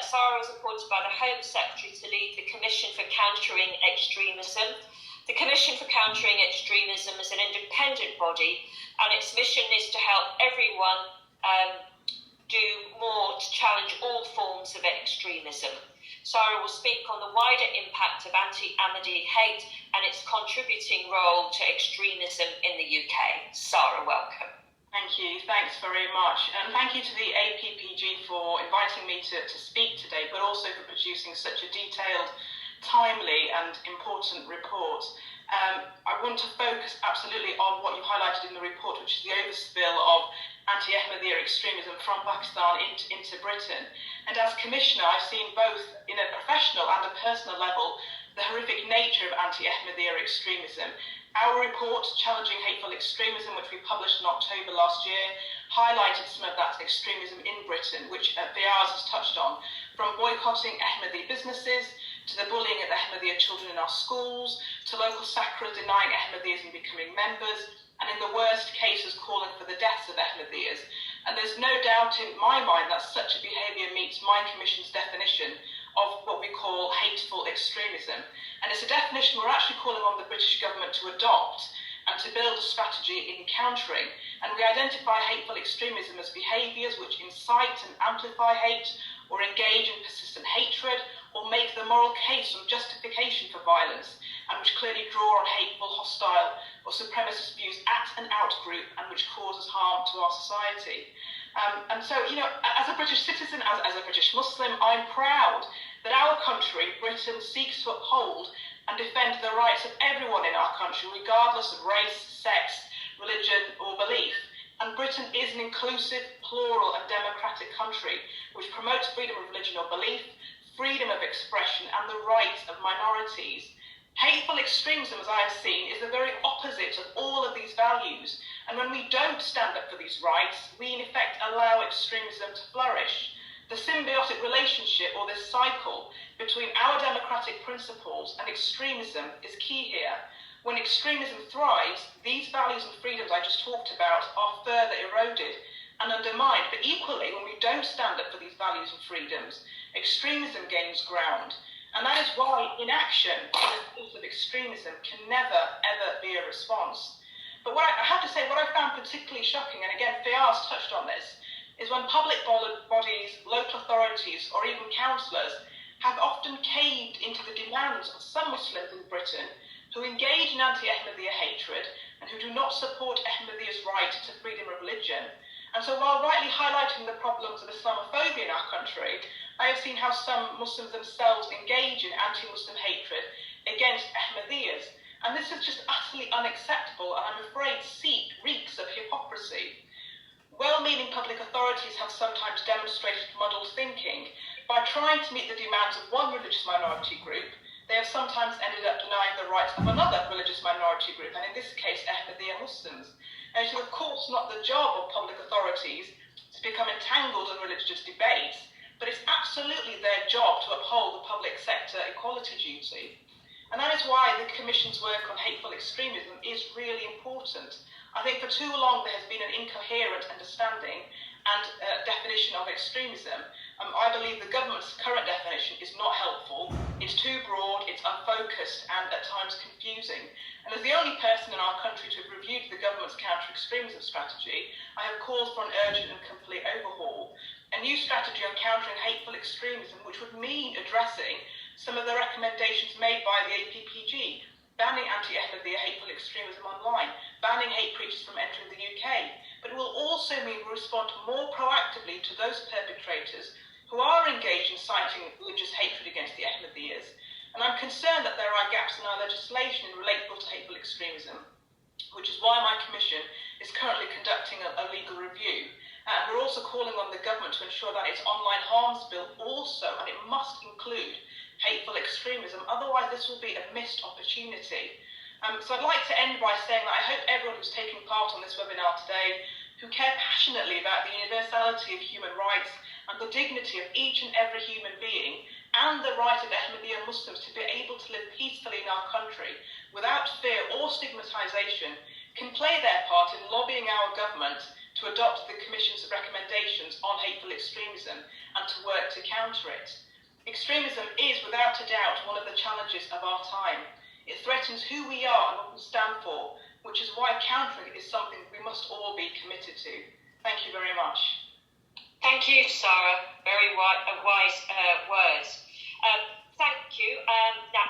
Sara was appointed by the Home Secretary to lead the Commission for Countering Extremism. The Commission for Countering Extremism is an independent body, and its mission is to help everyone do more to challenge all forms of extremism. Sara will speak on the wider impact of anti-Ahmadiyya hate and its contributing role to extremism in the UK. Sara, welcome. Thank you. Thanks very much. And thank you to the APPG for inviting me to speak today, but also for producing such a detailed, timely and important report. I want to focus absolutely on what you've highlighted in the report, which is the overspill of anti-Ahmadiyya extremism from Pakistan into Britain. And as Commissioner, I've seen both in a professional and a personal level the horrific nature of anti-Ahmadiyya extremism. Our report, Challenging Hateful Extremism, which we published in October last year, highlighted some of that extremism in Britain, which Fiaz has touched on, from boycotting Ahmadiyya businesses, to the bullying of Ahmadiyya children in our schools, to local sakras denying Ahmadiyyas and becoming members, and in the worst cases calling for the deaths of Ahmadiyyas. And there's no doubt in my mind that such a behaviour meets my Commission's definition of what we call hateful extremism. And it's a definition we're actually calling on the British government to adopt and to build a strategy in countering. And we identify hateful extremism as behaviours which incite and amplify hate, or engage in persistent hatred, or make the moral case or justification for violence, and which clearly draw on hateful, hostile, or supremacist views at an out-group, and which causes harm to our society. And so, as a British citizen, as a British Muslim, I'm proud that our country, Britain, seeks to uphold and defend the rights of everyone in our country, regardless of race, sex, religion, or belief. And Britain is an inclusive, plural, and democratic country which promotes freedom of religion or belief, freedom of expression, and the rights of minorities. Hateful extremism, as I have seen, is the very opposite of all of these values. And when we don't stand up for these rights, we in effect allow extremism to flourish. The symbiotic relationship, or this cycle, between our democratic principles and extremism is key here. When extremism thrives, these values and freedoms I just talked about are further eroded and undermined. But equally, when we don't stand up for these values and freedoms, extremism gains ground. And that is why inaction in the face of extremism can never, ever be a response. But what I have to say, what I found particularly shocking, and again, Fiaz touched on this, is when public bodies, local authorities, or even councillors have often caved into the demands of some Muslims in Britain who engage in anti-Ahmadiyya hatred and who do not support Ahmadiyya's right to freedom of religion. And so while rightly highlighting the problems of Islamophobia in our country, I have seen how some Muslims themselves engage in anti-Muslim hatred against Ahmadiyyas. And this is just utterly unacceptable, and I'm afraid reeks of hypocrisy. Well-meaning public authorities have sometimes demonstrated muddled thinking. By trying to meet the demands of one religious minority group, they have sometimes ended up denying the rights of another religious minority group, and in this case, Ahmadiyya Muslims. And it is, of course, not the job of public authorities to become entangled in religious debates, but it's absolutely their job to uphold the public sector equality duty. And that is why the Commission's work on hateful extremism is really important. I think for too long there has been an incoherent understanding and definition of extremism. I believe the government's current definition is not helpful. It's too broad, it's unfocused, and at times confusing. And as the only person in our country to have reviewed the government's counter-extremism strategy, I have called for an urgent and complete overhaul. A new strategy on countering hateful extremism, which would mean addressing some of the recommendations made by the APPG, banning anti-Ahmadiyya hateful extremism online, banning hate preachers from entering the UK. But it will also mean we respond more proactively to those perpetrators who are engaged in inciting religious hatred against the Ahmadiyyas. And I'm concerned that there are gaps in our legislation relatable to hateful extremism, which is why my Commission is currently conducting a legal review. And we're also calling on the government to ensure that its online harms bill also, and it must include, hateful extremism, otherwise this will be a missed opportunity. So I'd like to end by saying that I hope everyone who's taking part on this webinar today, who care passionately about the universality of human rights and the dignity of each and every human being, and the right of Ahmadiyya Muslims to be able to live peacefully in our country without fear or stigmatisation, can play their part in lobbying our government to adopt the Commission's recommendations on hateful extremism and to work to counter it. Extremism is, without a doubt, one of the challenges of our time. It threatens who we are and what we stand for, which is why countering it is something we must all be committed to. Thank you very much. Thank you, Sara. Very wise words. Thank you. Now,